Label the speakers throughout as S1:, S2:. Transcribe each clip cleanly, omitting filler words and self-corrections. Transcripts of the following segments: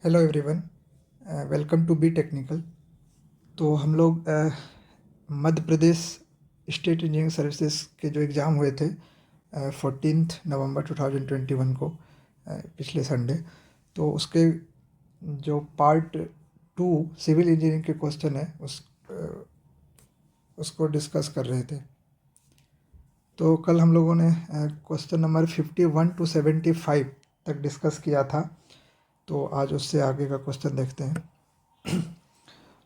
S1: Hello everyone, welcome to B Technical. तो हम लोग Madhya Pradesh state engineering services के जो एग्ज़ाम हुए थे 14 नवंबर 2021 को, पिछले संडे, तो उसके जो पार्ट 2 सिविल इंजीनियरिंग के क्वेश्चन है उसको डिस्कस कर रहे थे। तो कल हम लोगों ने क्वेश्चन नंबर 51 to 75 तक डिस्कस किया था। तो आज उससे आगे का क्वेश्चन देखते हैं।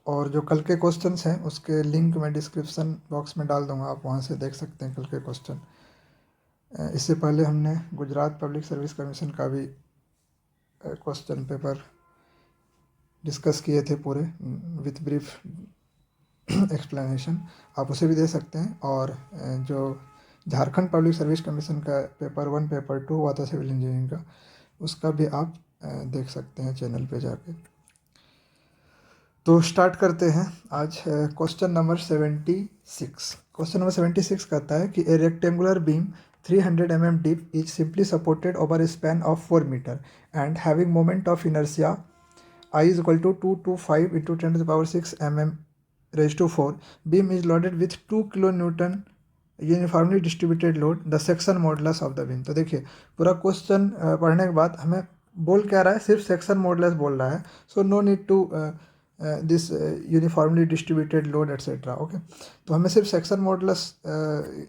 S1: और जो कल के क्वेश्चंस हैं उसके लिंक मैं डिस्क्रिप्शन बॉक्स में डाल दूंगा, आप वहां से देख सकते हैं कल के क्वेश्चन। इससे पहले हमने गुजरात पब्लिक सर्विस कमीशन का भी क्वेश्चन पेपर डिस्कस किए थे पूरे विथ ब्रीफ एक्सप्लेनेशन, आप उसे भी दे सकते हैं। और जो झारखंड पब्लिक सर्विस कमीशन का पेपर 1 पेपर 2 हुआ था सिविल इंजीनियरिंग का, उसका भी आप देख सकते हैं चैनल पे जाके। तो स्टार्ट करते हैं आज क्वेश्चन नंबर 76। क्वेश्चन नंबर 76 कहता है कि ए rectangular beam 300 mm deep is simply supported over a span of 4 meter and having moment of inertia I is equal to 225 into 10 to the power 6 mm raised to 4. Beam is loaded with 2 kilonewton uniformly distributed load, the section modulus of the beam. तो देखिए पूरा question पढ़ने के बाद हमें बोल क्या रहा है, सिर्फ सेक्शन मॉडुलस बोल रहा है। So no need to this uniformly distributed load etcetera. Okay, तो हमें सिर्फ सेक्शन मॉडुलस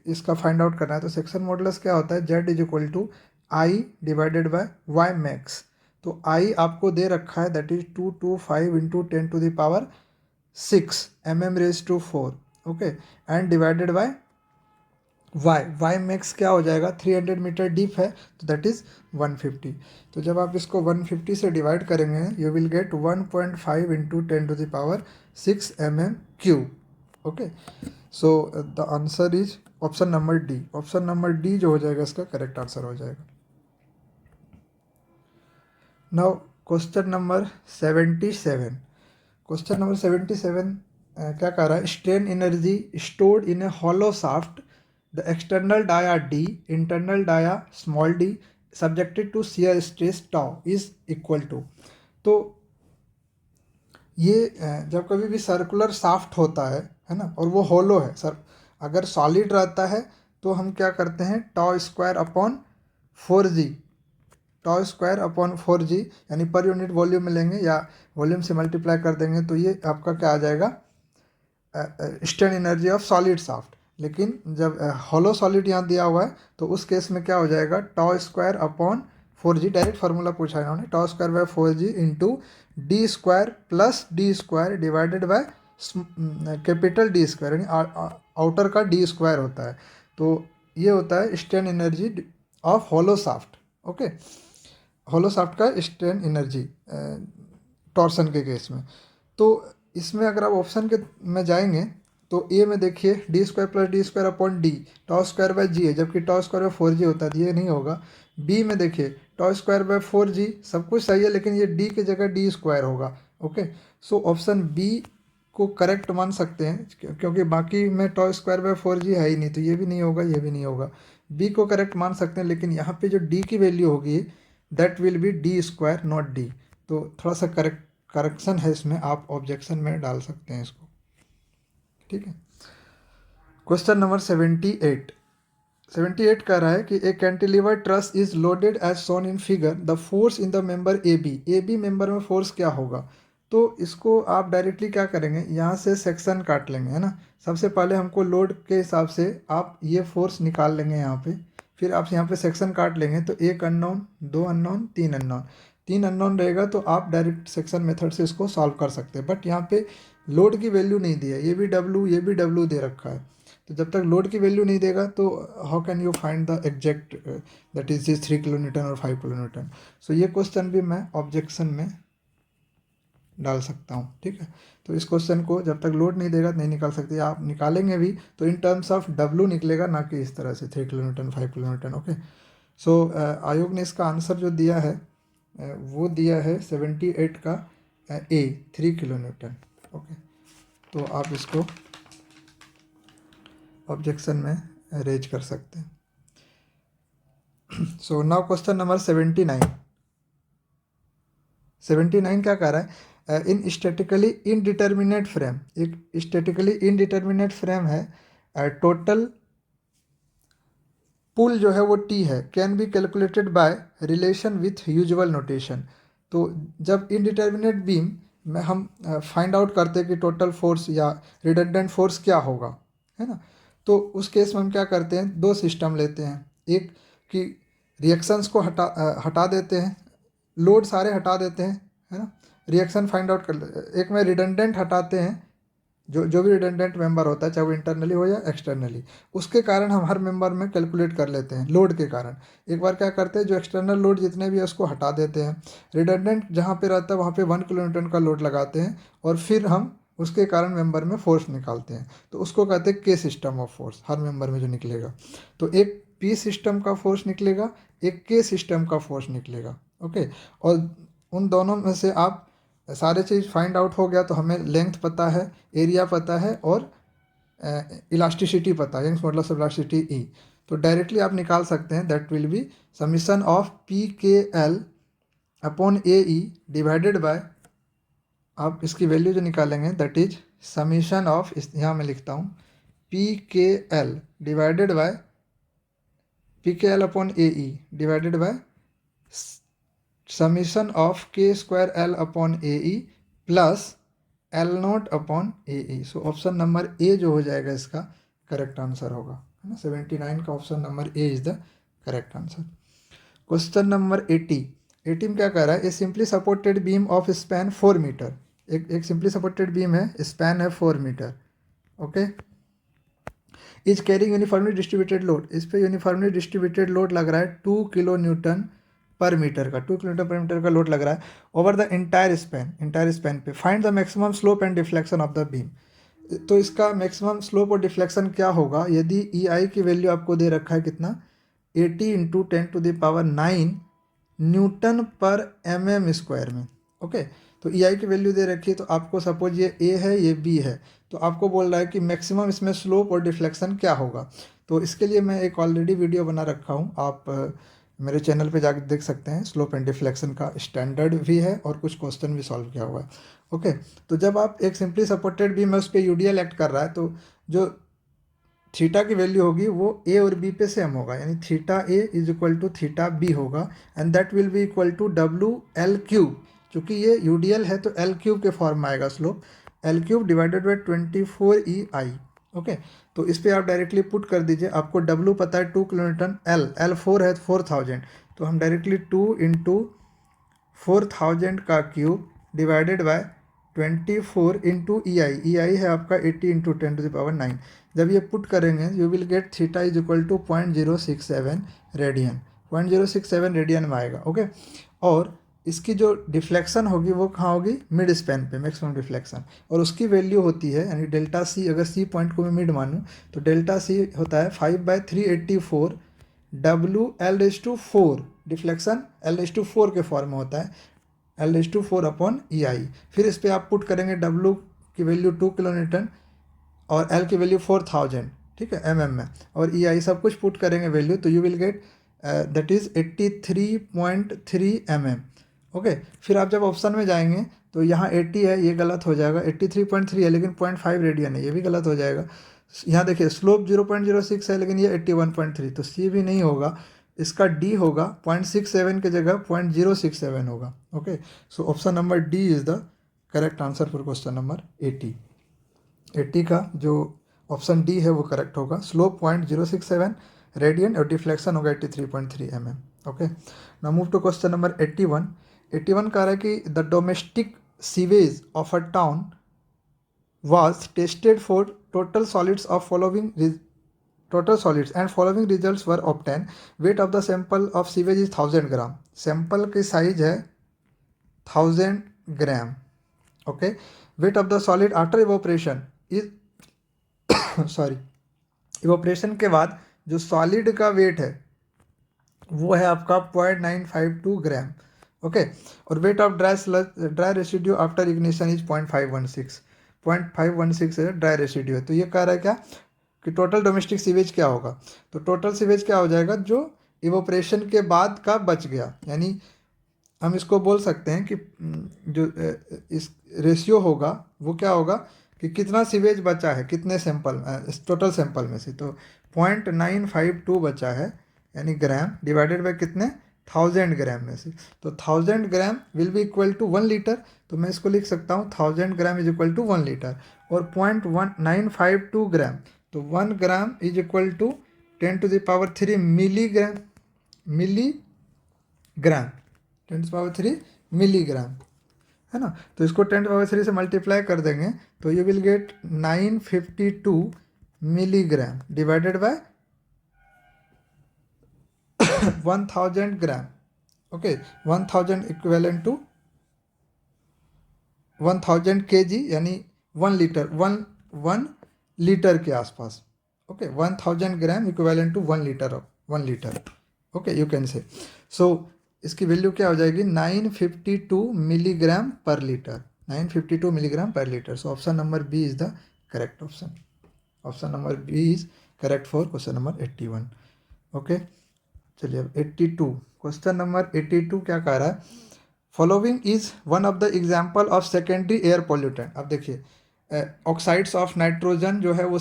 S1: इसका फाइंड आउट करना है। तो सेक्शन मॉडुलस क्या होता है, Z is equal to I divided by Y max. तो आई आपको दे रखा है, that is 225 into 10 to the power 6 mm raise to 4। Okay, and divided by Y max क्या हो जाएगा, 300 मीटर डीप है तो दैट इज़ 150। तो जब आप इसको 150 से डिवाइड करेंगे you will get 1.5 into 10 to the power 6 mm cube. Okay, so the answer is option number D. Option number D जो हो जाएगा इसका करेक्ट आंसर हो जाएगा। Now question number 77। Question number 77 क्या कह रहा है, strain energy stored in a hollow shaft, the external dia D, internal dia small D, subjected to shear stress tau is equal to. तो ये जब कभी भी सर्कुलर शाफ्ट होता है ना, और वो होलो है सर, अगर सॉलिड रहता है तो हम क्या करते हैं, tau square upon 4g, tau square upon 4g यानी पर यूनिट वॉल्यूम में लेंगे या वॉल्यूम से मल्टीप्लाई कर देंगे तो ये आपका क्या आ जाएगा, strain energy of solid shaft. लेकिन जब हॉलो सॉलिड यहाँ दिया हुआ है तो उस केस में क्या हो जाएगा, tau square upon 4g, direct formula पूछा है इन्होंने, tau square by 4g into D square plus D square divided by capital D square, यानी आउटर का डी स्क्वायर होता है। तो ये होता है strain energy of hollow shaft. Okay, hollow shaft का स्ट्रेन एनर्जी टॉर्सन के केस में। तो इसमें अगर आप ऑप्शन के में जाएंगे तो ए में देखिए D square plus D square upon D, tau square by G है, जबकि टॉ स्क्वायर बाय 4g होता है, ये नहीं होगा। बी में देखिए टॉ स्क्वायर बाय 4g, सब कुछ सही है लेकिन ये डी की जगह डी स्क्वायर होगा। ओके, सो ऑप्शन बी को करेक्ट मान सकते हैं क्योंकि बाकी में टॉ स्क्वायर बाय 4g है ही नहीं, तो ये भी नहीं होगा, ये भी नहीं होगा। बी को करेक्ट मान सकते हैं, लेकिन यहाँ पे जो डी की वैल्यू होगी that will B D square not D. तो थोड़ा सा करेक्शन है इसमें, आप ऑब्जेक्शन में डाल सकते हैं इसको। ठीक है, क्वेश्चन नंबर 78। 78 कह रहा है कि a cantilever truss is loaded as shown in figure, the force in the member A B member में फोर्स क्या होगा। तो इसको आप डायरेक्टली क्या करेंगे, यहाँ से सेक्शन काट लेंगे, है ना। सबसे पहले हमको लोड के हिसाब से आप ये फोर्स निकाल लेंगे यहाँ पे, फिर आप यहाँ पे सेक्शन काट लेंगे तो एक अननोन, दो अननोन, तीन अननोन, तीन अननोन रहेगा तो आप डायरेक्ट सेक्शन मेथड से इसको सॉल्व कर सकते हैं। बट यहाँ पे लोड की वैल्यू नहीं दी है, ये भी डब्लू ये भी डब्लू दे रखा है। तो जब तक लोड की वैल्यू नहीं देगा तो how can you find the exact that is this 3 kilonewton और 5 किलोन्यूटन। सो ये क्वेश्चन भी मैं ऑब्जेक्शन में डाल सकता हूँ। ठीक है, तो इस क्वेश्चन को जब तक लोड नहीं देगा नहीं निकाल सकते, आप निकालेंगे भी तो इन टर्म्स ऑफ डब्लू निकलेगा, ना कि इस तरह से 3 किलोन्यूटन 5 किलोन्यूटन। ओके, सो आयोग ने इसका आंसर जो दिया है वो दिया है 78 का ए 3 किलोन्यूटन। ओके, तो आप इसको ऑब्जेक्शन में रेज कर सकते हैं। So now question number 79। 79 क्या कह रहा है, इन स्टैटिकली इनडिटर्मिनेट फ्रेम, एक स्टैटिकली इनडिटर्मिनेट फ्रेम है, टोटल पुल जो है वो टी है, can be calculated by relation with usual notation. तो जब इनडिटर्मिनेट बीम में हम फाइंड आउट करते हैं कि टोटल फोर्स या रिडंडेंट फोर्स क्या होगा, है ना, तो उस केस में हम क्या करते हैं, दो सिस्टम लेते हैं। एक कि रिएक्शंस को हटा देते हैं, लोड सारे हटा देते हैं, है ना, रिएक्शन फाइंड आउट कर, एक में रिडंडेंट हटाते हैं, जो जो भी रिडंडेंट मेंबर होता है चाहे वो इंटरनली हो या एक्सटर्नली, उसके कारण हम हर मेंबर में कैलकुलेट कर लेते हैं लोड के कारण। एक बार क्या करते हैं, जो एक्सटर्नल लोड जितने भी है उसको हटा देते हैं, रिडंडेंट जहाँ पे रहता है वहाँ पे 1 किलोन्यूटन का लोड लगाते हैं, और फिर हम उसके कारण मेंबर में फोर्स निकालते हैं। तो उसको कहते हैं के system of force, her member में जो निकलेगा। तो एक पी सिस्टम का फोर्स निकलेगा, एक के सिस्टम का फोर्स निकलेगा। ओके, और उन दोनों में से आप सारे चीज़ फाइंड आउट हो गया तो हमें लेंथ पता है, एरिया पता है, और इलास्टिसिटी पता है, Young's modulus of elasticity E. तो डायरेक्टली आप निकाल सकते हैं, that will be summation of P K L upon A E divided by, आप इसकी वैल्यू जो निकालेंगे दैट इज समीशन ऑफ, इस यहाँ मैं लिखता हूँ, P K L divided by P K L upon A E divided by summation of K square L upon A E plus L nought upon A E. So option number A जो हो जाएगा इसका correct answer होगा, है ना। 79 का option number A is the correct answer. Question number 80 में क्या कह रहा है, a simply supported beam of span 4 metre, एक सिंपली सपोर्टेड बीम है, स्पैन है 4 metre, okay, is carrying uniformly distributed load, इस पर यूनिफॉर्मली डिस्ट्रीब्यूटेड लोड लग रहा है 2 किलो न्यूटन पर मीटर का, 2 किलोमीटर पर मीटर का लोड लग रहा है ओवर द इंटायर स्पैन पे। Find the maximum slope and deflection of the beam. तो इसका मैक्सिमम स्लोप और डिफ्लेक्शन क्या होगा, यदि ई आई की वैल्यू आपको दे रखा है कितना, 80 इंटू 10⁹ न्यूटन पर mm स्क्वायर में। ओके, तो ई आई की वैल्यू दे रखी है, तो आपको सपोज ये ए है ये बी है, तो आपको बोल रहा है कि मैक्सिमम इसमें स्लोप और डिफ्लेक्शन क्या होगा। तो इसके लिए मैं एक ऑलरेडी वीडियो बना रखा हूँ, आप मेरे चैनल पे जाकर देख सकते हैं। स्लोप एंड डिफ्लेक्शन का स्टैंडर्ड भी है और कुछ क्वेश्चन भी सॉल्व किया हुआ है। ओके, तो जब आप एक सिंपली सपोर्टेड बीम है उस पर यूडीएल एक्ट कर रहा है, तो जो थीटा की वैल्यू होगी वो ए और बी पे सेम होगा, यानी theta A is equal to theta B होगा, and that will be equal to W L cube. चूँकि ये यूडीएल है तो एल क्यूब के फॉर्म में आएगा slope, L cube divided by 24 E I. Okay, तो इस पर आप डायरेक्टली पुट कर दीजिए, आपको डब्ल्यू पता है 2 किलोन्यूटन, एल 4 है 4000, तो हम डायरेक्टली 2 इंटू 4000 का cube divided by 24 into E I है आपका 80 इंटू 10⁹9। जब ये पुट करेंगे you will get theta is equal to 0.067 radian, 0.067 radian में आएगा। ओके, और इसकी जो डिफ्लेक्शन होगी वो कहाँ होगी, मिड स्पैन पे, मैक्सिमम डिफ्लेक्शन, और उसकी वैल्यू होती है, यानी डेल्टा सी, अगर सी पॉइंट को मैं मिड मानूँ तो डेल्टा सी होता है 5/384 WL/4, डिफ्लेक्शन L/4 के फॉर्म में होता है, L/4 अपॉन ई आई। फिर इस पर आप पुट करेंगे W की वैल्यू 2 किलोन्यूटन और L की वैल्यू 4000, ठीक है, mm में, और ई आई सब कुछ पुट करेंगे वैल्यू, तो you will get that is 83.3 mm। Okay, फिर आप जब ऑप्शन में जाएंगे तो यहाँ 80 है, ये गलत हो जाएगा, 83.3 है लेकिन 0.5 रेडियन है, ये भी गलत हो जाएगा। यहाँ देखिए स्लोप 0.06 है लेकिन ये 81.3, तो सी भी नहीं होगा, इसका डी होगा, 0.67 की जगह 0.067 होगा। Okay, so option number D is the correct answer for question number 80 का जो ऑप्शन डी है वो करेक्ट होगा। स्लोप 0.067 रेडियन और डिफ्लेक्शन होगा 83.3 mm। Okay, now move to question number 81 कह रहा है कि the domestic sewage of a town was tested for total solids and following results were obtained. Weight of the sample of sewage is 1000 gram, sample की size है 1000 gram. Okay, weight of the solid after evaporation is sorry, evaporation के बाद जो solid का wait है वो है आपका 0.952 ग्राम। ओके, और weight of dry residue after ignition is 0.516 है ड्राई रेसिड्यू है। तो ये कह रहा है क्या कि टोटल डोमेस्टिक सीवेज क्या होगा, तो टोटल सीवेज क्या हो जाएगा जो इवोपरेशन के बाद का बच गया, यानी हम इसको बोल सकते हैं कि जो इस रेशियो होगा वो क्या होगा कि कितना सीवेज बचा है कितने सैंपल इस टोटल सैंपल में से। तो 0.952 बचा है यानी ग्राम डिवाइडेड बाय कितने 1000 ग्राम में से। तो 1000 gram will be equal to 1 litre. तो मैं इसको लिख सकता हूँ 1000 gram is equal to 1 litre. और 0.1952 ग्राम, तो 1 gram is equal to 10⁻³ milligram. Milligram 10⁻³ milligram है ना। तो इसको 10⁻³ से मल्टीप्लाई कर देंगे तो you will get 952 milligram divided by 1000 gram. Okay, 1000 equivalent to 1000 kg यानी 1 लीटर, 1 लीटर के आसपास। Okay, 1000 gram equivalent to 1 litre. Okay, you can say. So इसकी वैल्यू क्या हो जाएगी 952 milligram per litre. 952 milligram per litre. So option number B is the correct option. Option number B is correct for question number 81। Okay, चलिए अब 82। Question number 82 क्या कह रहा है, following is one of the example of secondary air pollutant. अब देखिए oxides of nitrogen जो है वो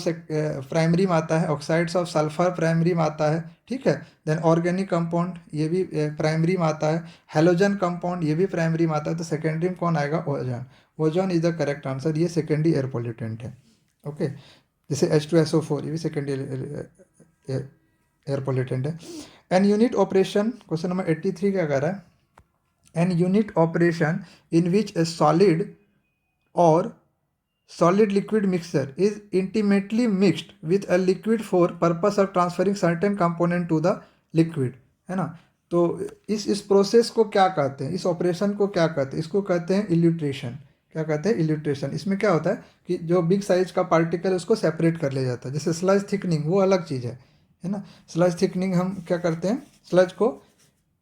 S1: प्राइमरी में आता है, ऑक्साइड्स ऑफ सल्फर प्राइमरी में आता है, ठीक है। देन ऑर्गेनिक कंपाउंड ये भी प्राइमरी में आता है, हेलोजन कंपाउंड ये भी प्राइमरी में आता है। तो सेकेंडरी में कौन आएगा, ozone. Ozone is the correct answer, ये सेकेंडरी एयर पोल्यूटेंट है। ओके, जैसे H2SO4 ये भी सेकेंडरी एयर पोल्यूटेंट है। An unit operation, question number 83 क्या कह रहा है, an unit operation in which a solid or solid liquid mixture is intimately mixed with a liquid for purpose of transferring certain component to the liquid, है ना। तो इस process को क्या कहते हैं, इस ऑपरेशन को क्या कहते हैं, इसको कहते हैं इल्यूट्रेशन। क्या कहते हैं, इल्यूट्रेशन। इसमें क्या होता है कि जो बिग साइज का पार्टिकल है उसको सेपरेट कर लिया जाता है। जैसे स्लज थिकनिंग वो अलग चीज़ है ना। स्लज थिकनिंग हम क्या करते हैं, स्लज को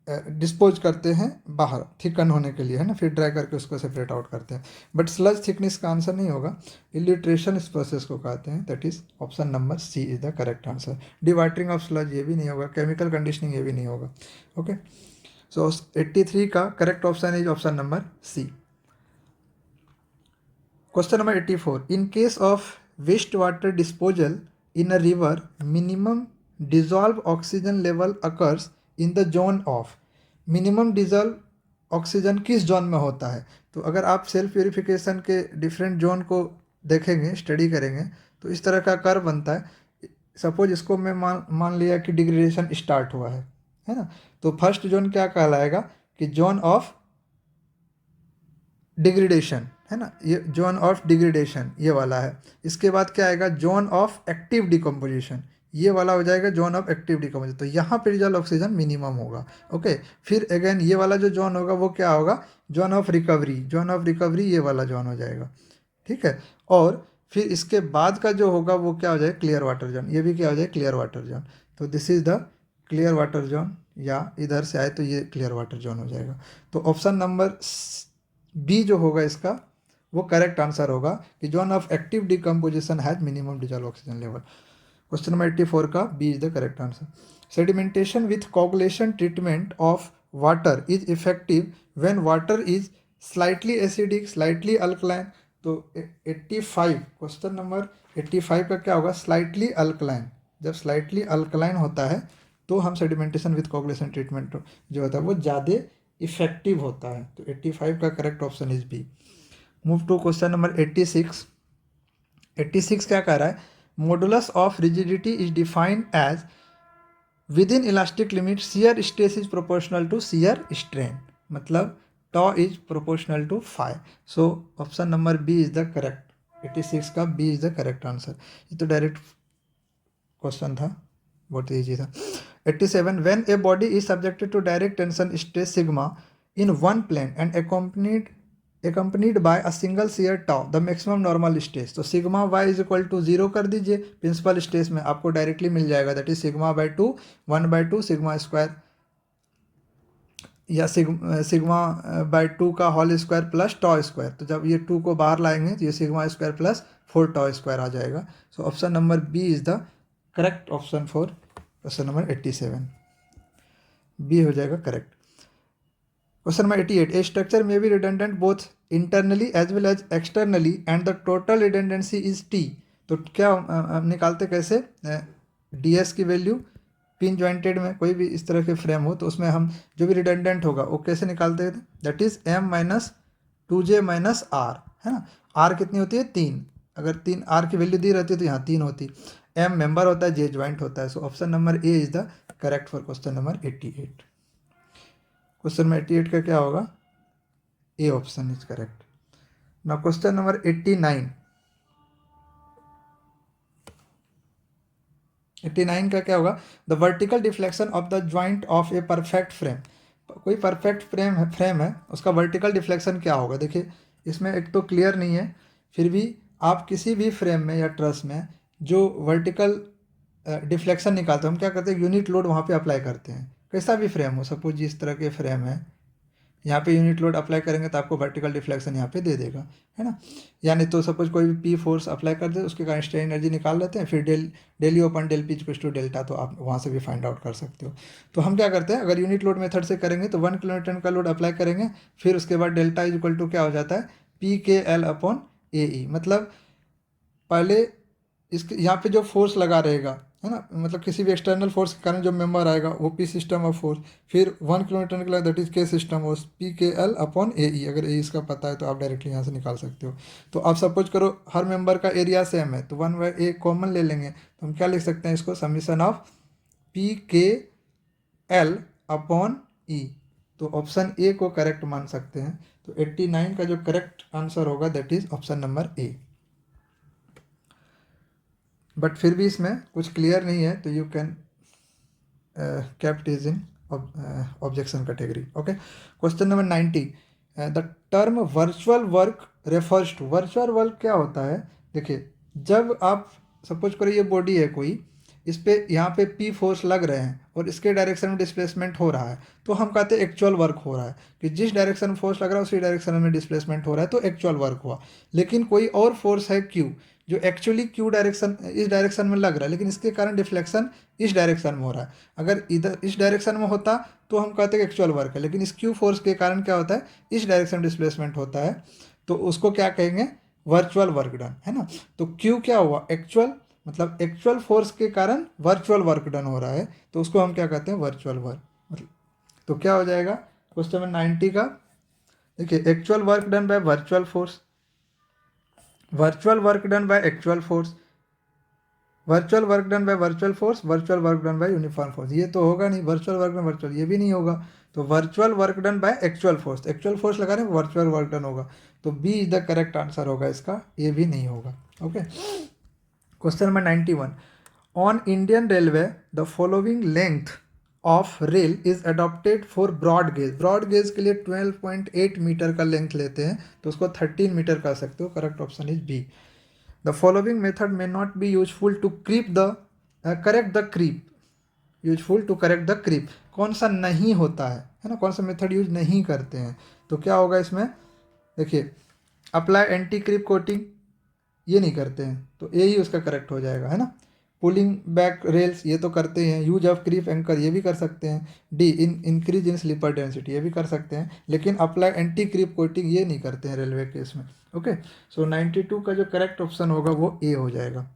S1: डिस्पोज करते हैं बाहर थिकन होने के लिए, है ना, फिर ड्राई करके उसको सेपरेट आउट करते हैं। बट स्लज थिकनेस का आंसर नहीं होगा, इल्यूट्रेशन इस प्रोसेस को कहते हैं। That is option number C is the correct answer. Dewatering of sludge ये भी नहीं होगा, केमिकल कंडीशनिंग ये भी नहीं होगा। ओके, सो 83 का correct option is option number C. Question number 84, in case of waste water disposal in a river minimum dissolve oxygen level occurs in the zone of. Minimum dissolve oxygen किस zone में होता है। तो अगर आप self purification के different zone को देखेंगे, स्टडी करेंगे, तो इस तरह का कर्व बनता है। सपोज इसको मैं मान लिया कि डिग्रेडेशन स्टार्ट हुआ है ना। तो फर्स्ट जोन क्या कहलाएगा कि जोन ऑफ डिग्रेडेशन, है ना, ये जोन ऑफ डिग्रेडेशन ये वाला है। इसके बाद क्या आएगा, जोन ऑफ एक्टिव डिकम्पोजिशन, ये वाला हो जाएगा जोन ऑफ एक्टिव डिकम्पोजिशन। तो यहाँ पे रिजल्ट ऑक्सीजन मिनिमम होगा। ओके, फिर अगेन ये वाला जो जोन होगा वो क्या होगा, zone of recovery. Zone of recovery ये वाला जोन हो जाएगा, ठीक है। और फिर इसके बाद का जो होगा वो क्या हो जाएगा, क्लियर वाटर जोन। ये भी क्या हो जाएगा, क्लियर वाटर जोन। तो this is the clear water zone, या इधर से आए तो ये क्लियर वाटर जोन हो जाएगा। तो ऑप्शन नंबर बी जो होगा इसका वो करेक्ट आंसर होगा कि zone of active decomposition has minimum dissolve oxygen level. Question number 84 का B is the correct answer. Sedimentation with coagulation treatment of water is effective when water is slightly acidic, slightly alkaline. तो 85, question number 85 का क्या होगा, slightly alkaline. जब slightly alkaline होता है तो हम सेडिमेंटेशन विथ कोगुलेशन ट्रीटमेंट जो होता है वो ज़्यादा इफेक्टिव होता है। तो 85 का correct option is B. Move to question number 86। 86 क्या कह रहा है, modulus of rigidity is defined as within elastic limit shear stress is proportional to shear strain, मतलब tau is proportional to phi. So option number B is the correct. 86 का B is the correct answer. ये तो direct question था, बहुत easy था। 87, when a body is subjected to direct tension stress sigma in one plane and accompanied by a single shear tau the maximum normal stress। तो sigma y is equal to 0 कर दीजिए, principal stress में आपको directly मिल जाएगा। That is सिग्मा/2 1/2 sigma square, या सिग्मा/2 का whole square plus tau square. तो जब ये 2 को बाहर लाएंगे तो ये sigma square plus 4 tau square आ जाएगा। So option number B is the correct option for question number 87। B हो जाएगा correct. Question number 88, a structure में be redundant both internally as well as externally and the total redundancy is T. तो क्या निकालते कैसे, ds की value pin jointed में कोई भी इस तरह के फ्रेम हो तो उसमें हम जो भी रिडंडेंट होगा वो कैसे निकालते थे, that is m minus 2j minus r, है ना। r कितनी होती है 3, अगर 3 r की वैल्यू दी रहती है तो यहाँ 3 होती, m मेंबर होता है, j ज्वाइंट होता है। सो option number A is the correct for question number 88। Question number 88 का क्या होगा, A option is correct. Now question number 89, 89 का क्या होगा, the vertical deflection of the joint of a perfect frame. कोई परफेक्ट फ्रेम है उसका वर्टिकल डिफ्लेक्शन क्या होगा। देखिए इसमें एक तो क्लियर नहीं है, फिर भी आप किसी भी फ्रेम में या ट्रस में जो वर्टिकल डिफ्लेक्शन निकालते हैं हम क्या करते हैं, यूनिट लोड वहाँ पे अप्लाई करते हैं। कैसा भी फ्रेम हो, सपोज जिस तरह के फ्रेम है यहाँ पे यूनिट लोड अप्लाई करेंगे तो आपको वर्टिकल डिफ्लेक्शन यहाँ पे दे देगा, है ना। यानी तो सपोज कोई भी पी फोर्स अप्लाई कर दे उसके कारण स्ट्रेन एनर्जी निकाल लेते हैं, फिर del U upon del P equals to delta, तो आप वहाँ से भी फाइंड आउट कर सकते हो। तो हम क्या करते हैं, अगर यूनिट लोड मेथड से करेंगे तो 1 किलोमीटर का लोड अप्लाई करेंगे, फिर उसके बाद डेल्टा इज इक्वल टू क्या हो जाता है, P K L upon A ई। मतलब पहले इसके यहाँ पे जो फोर्स लगा रहेगा, है ना, मतलब किसी भी एक्सटर्नल फोर्स के कारण जो मेंबर आएगा वो पी सिस्टम ऑफ फोर्स, फिर 1 किलोमीटर निकला दैट इज के system of P K L upon A ई। अगर ए इसका पता है तो आप डायरेक्टली यहाँ से निकाल सकते हो। तो आप सपोज करो हर मेंबर का एरिया सेम है तो 1/a कॉमन ले लेंगे, तो हम क्या लिख सकते हैं इसको, summation of P K L upon ई। तो ऑप्शन ए को करेक्ट मान सकते हैं। तो 89 का जो करेक्ट आंसर होगा that is option number A. But फिर भी इसमें कुछ क्लियर नहीं है तो you can kept is in objection category. Okay, question number 90, the term virtual work refers to, virtual work क्या होता है। देखिए जब आप सपोज करो ये बॉडी है कोई, इस पे यहाँ पे पी फोर्स लग रहे हैं और इसके डायरेक्शन में डिस्प्लेसमेंट हो रहा है, तो हम कहते हैं एक्चुअल वर्क हो रहा है, कि जिस डायरेक्शन में फोर्स लग रहा है उसी डायरेक्शन में डिस्प्लेसमेंट हो रहा है तो एक्चुअल वर्क हुआ। लेकिन कोई और फोर्स है क्यू जो एक्चुअली क्यू डायरेक्शन इस डायरेक्शन में लग रहा है लेकिन इसके कारण डिफ्लेक्शन इस डायरेक्शन में हो रहा है। अगर इधर इस डायरेक्शन में होता तो हम कहते हैं एक्चुअल वर्क है, लेकिन इस क्यू फोर्स के कारण क्या होता है, इस डायरेक्शन डिस्प्लेसमेंट होता है, तो उसको क्या कहेंगे, वर्चुअल वर्क डन, है ना। तो क्यू क्या हुआ, एक्चुअल, मतलब एक्चुअल फोर्स के कारण वर्चुअल वर्क डन हो रहा है, तो उसको हम क्या कहते हैं, वर्चुअल वर्क। मतलब तो क्या हो जाएगा क्वेश्चन नंबर 90 का, देखिए actual work done bye virtual force, virtual work done by actual force, virtual work done bye virtual force, virtual work done bye uniform force. ये तो होगा नहीं, वर्चुअल वर्क डन वर्चुअल, ये भी नहीं होगा। तो virtual work done by actual force, actual force लगा रहे हैं वर्चुअल वर्क डन होगा, तो B is the correct answer होगा इसका, ये भी नहीं होगा। Okay, question number 91, on Indian railway the following length of rail is adopted for broad gauge. Broad gauge के लिए 12.8 मीटर का लेंथ लेते हैं तो उसको 13 मीटर कर सकते हो। Correct option is B. The following method may not be useful to creep the correct the creep, useful to correct the creep, कौन सा नहीं होता है ना, कौन सा मेथड यूज नहीं करते हैं। तो क्या होगा इसमें, देखिए अप्लाई एंटी क्रीप कोटिंग, ये नहीं करते हैं तो ए ही उसका करेक्ट हो जाएगा, है ना। पुलिंग बैक रेल्स, ये तो करते हैं। यूज ऑफ क्रीप एंकर, ये भी कर सकते हैं। D increase in sleeper density, ये भी कर सकते हैं। लेकिन अप्लाई एंटी क्रीप कोटिंग ये नहीं करते हैं रेलवे केस में। ओके, सो 92 का जो करेक्ट ऑप्शन होगा वो ए हो जाएगा।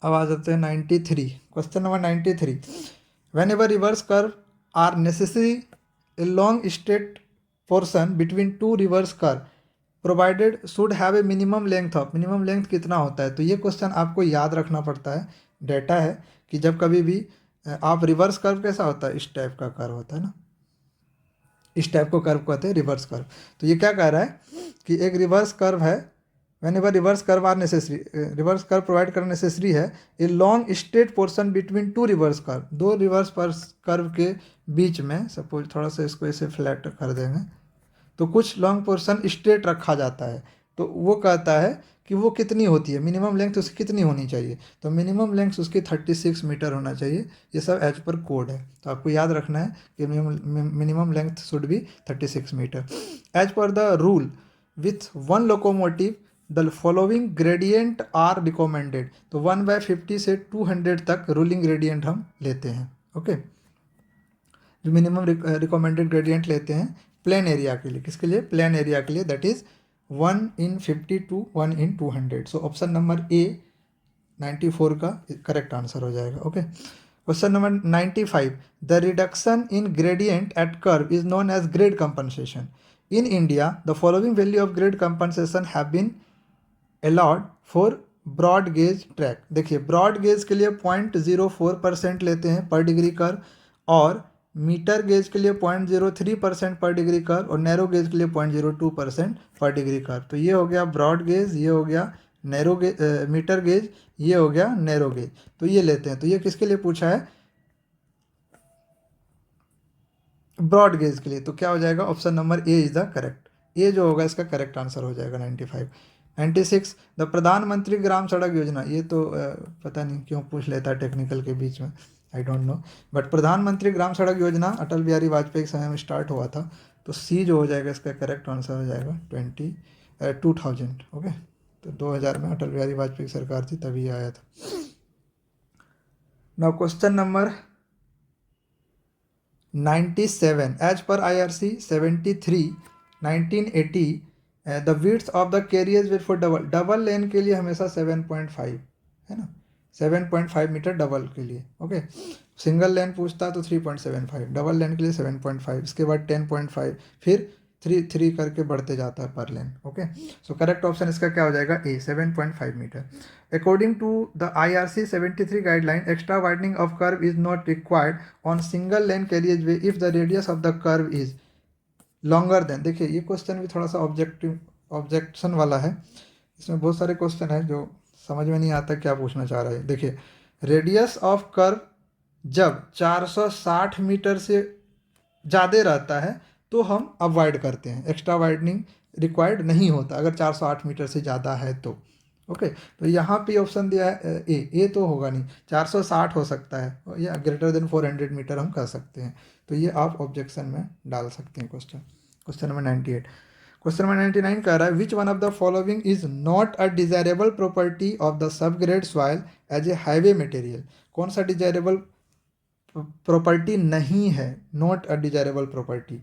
S1: अब आ जाते हैं 93, question number 93, whenever reverse curve are necessary a long straight portion between two reverse curve provided should have a minimum length of, minimum length कितना होता है। तो ये क्वेश्चन आपको याद रखना पड़ता है। डेटा है कि जब कभी भी आप रिवर्स कर्व कैसा होता है, इस टाइप का कर्व होता है ना, इस टाइप को कर्व कहते हैं रिवर्स कर्व। तो ये क्या कह रहा है कि एक रिवर्स कर्व है, whenever reverse curve are necessary, reverse curve provide करना नेसेसरी है, a long straight portion between two reverse curve, दो रिवर्स कर्व के बीच में, सपोज थोड़ा सा इसको ऐसे फ्लैट कर देंगे तो कुछ लॉन्ग पोर्शन स्ट्रेट रखा जाता है। तो वो कहता है कि वो कितनी होती है, मिनिमम लेंथ उसकी कितनी होनी चाहिए। तो मिनिमम लेंथ उसकी 36 मीटर होना चाहिए। ये सब एज पर कोड है, तो आपको याद रखना है कि minimum length should be 36 metre. As per the rule with one locomotive the following gradient are recommended. तो 1/50 से 200 तक रूलिंग ग्रेडियंट हम लेते हैं। ओके, जो मिनिमम रिकमेंडेड ग्रेडियंट लेते हैं प्लेन एरिया के लिए, किसके लिए, प्लेन एरिया के लिए, that is 1/50 to 1/200। So option number A 94 का करेक्ट आंसर हो जाएगा। Okay, question number 95, the reduction in gradient at curve is known as grade compensation. In India the following value of grade compensation have been allowed for broad gauge track. देखिए broad gauge के लिए 0.04% लेते हैं पर degree curve, और metre gauge के लिए 0.03% पर डिग्री कर्व, और नैरो गेज के लिए 0.02% पर डिग्री कर्व। तो ये हो गया ब्रॉड गेज, ये हो गया नैरो गेज, मीटर गेज, ये हो गया नैरो गेज। तो ये लेते हैं। तो ये किसके लिए पूछा है, ब्रॉड गेज के लिए। तो क्या हो जाएगा, option number A is the correct, A जो होगा इसका करेक्ट आंसर हो जाएगा 95। 96, द प्रधानमंत्री ग्राम सड़क योजना, ये तो पता नहीं क्यों पूछ लेता है टेक्निकल के बीच में, आई डोंट नो, बट प्रधानमंत्री ग्राम सड़क योजना अटल बिहारी वाजपेयी के समय में स्टार्ट हुआ था। तो सी जो हो जाएगा इसका करेक्ट आंसर हो जाएगा 2000। ओके, तो 2000 में अटल बिहारी वाजपेयी की सरकार थी तभी आया था। Now question number 97, as per IRC 73 1980 the width of the carriers with for double lane के लिए हमेशा 7.5 है ना, 7.5 मीटर डबल के लिए। ओके, सिंगल लेन पूछता तो 3.75, डबल लेन के लिए 7.5, इसके बाद 10.5, फिर 3 करके बढ़ते जाता है पर lane. Okay, so correct option इसका क्या हो जाएगा, A 7.5 metre. According to the IRC 73 guideline, extra widening of curve is not required on single lane carriageway if the radius of the curve is longer than. देखिए ये question भी थोड़ा सा objection वाला है, इसमें बहुत सारे क्वेश्चन है जो समझ में नहीं आता क्या पूछना चाह रहा है। देखिए रेडियस ऑफ कर्व जब 460 मीटर से ज़्यादा रहता है तो हम अवॉइड करते हैं, एक्स्ट्रा वाइडनिंग रिक्वायर्ड नहीं होता अगर 408 मीटर से ज़्यादा है तो। ओके, तो यहाँ पे ऑप्शन दिया है ए तो होगा नहीं, 460 हो सकता है या ग्रेटर देन 400 मीटर हम कर सकते हैं। तो ये आप ऑब्जेक्शन में डाल सकते हैं क्वेश्चन नंबर 98। क्वेश्चन नंबर 99 कह रहा है which one of the following is not a desirable property of the subgrade soil as a highway material. कौन सा डिजायरेबल प्रॉपर्टी नहीं है, not a desirable property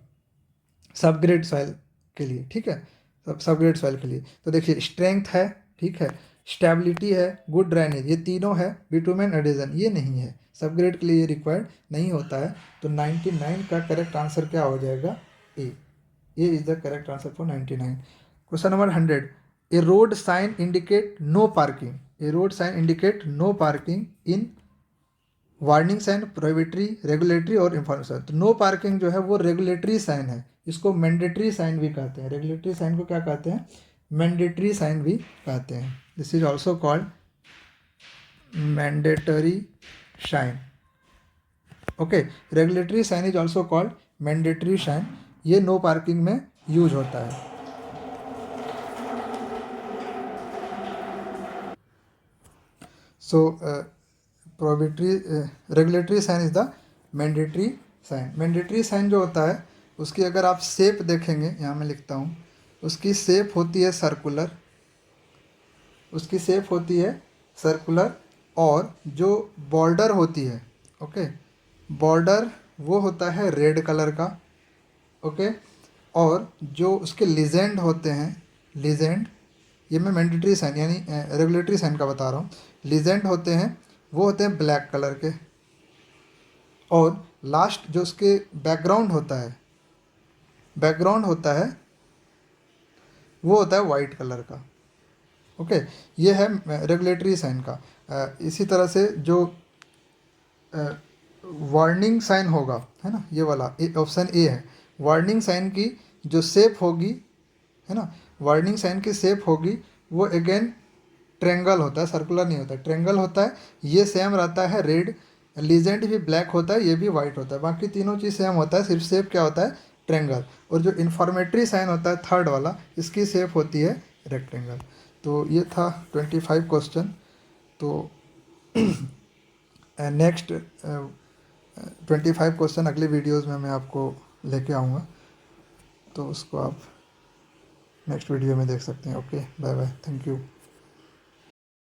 S1: subgrade soil के लिए, ठीक है, सब ग्रेड सॉइल के लिए। तो देखिए स्ट्रेंथ है, ठीक है, स्टेबिलिटी है, गुड ड्रेनेज, ये तीनों है, बिटुमेन एडिजन ये नहीं है, सब ग्रेड के लिए ये रिक्वायर्ड नहीं होता है। तो 99 का करेक्ट आंसर क्या हो जाएगा, A is the correct answer for 99। Question number 100, a road sign indicate no parking, a road sign indicate no parking in warning sign, prohibitory, regulatory और इंफॉर्मेशन। तो नो पार्किंग जो है वो रेगुलेटरी साइन है, इसको मैंडेटरी साइन भी कहते हैं। रेगुलेटरी साइन को क्या कहते हैं, मैंडेटरी साइन भी कहते हैं। This is also called mandatory sign. Okay, regulatory sign is also called mandatory sign, ये नो पार्किंग में यूज होता है। So prohibitory, regulatory sign is the mandatory sign. Mandatory sign जो होता है उसकी अगर आप शेप देखेंगे, यहाँ मैं लिखता हूँ, उसकी शेप होती है सर्कुलर, उसकी शेप होती है सर्कुलर, और जो बॉर्डर होती है, ओके, बॉर्डर वो होता है रेड कलर का, ओके, और जो उसके लीजेंड होते हैं, लीजेंड, ये मैं मैंडेटरी साइन यानी रेगुलेटरी साइन का बता रहा हूँ, लीजेंड होते हैं वो होते हैं ब्लैक कलर के, और लास्ट जो उसके बैकग्राउंड होता है, बैकग्राउंड होता है वो होता है वाइट कलर का। ओके, ये है रेगुलेटरी साइन का। इसी तरह से जो वार्निंग साइन होगा, है ना, ये वाला ऑप्शन ए है, वार्निंग साइन की जो शेप होगी, है ना, वार्निंग साइन की शेप होगी वो अगेन ट्रेंगल होता है, सर्कुलर नहीं होता है, ट्रेंगल होता है। ये सेम रहता है रेड, लीजेंड भी ब्लैक होता है, ये भी वाइट होता है, बाकी तीनों चीज़ सेम होता है, सिर्फ शेप क्या होता है, ट्रेंगल। और जो इन्फॉर्मेटरी साइन होता है थर्ड वाला, इसकी शेप होती है रेक्टेंगल। तो ये था 25 क्वेश्चन। तो नेक्स्ट 25 क्वेश्चन अगली वीडियोज़ में मैं आपको लेके आऊँगा, तो उसको आप नेक्स्ट वीडियो में देख सकते हैं। Okay, bye bye, thank you.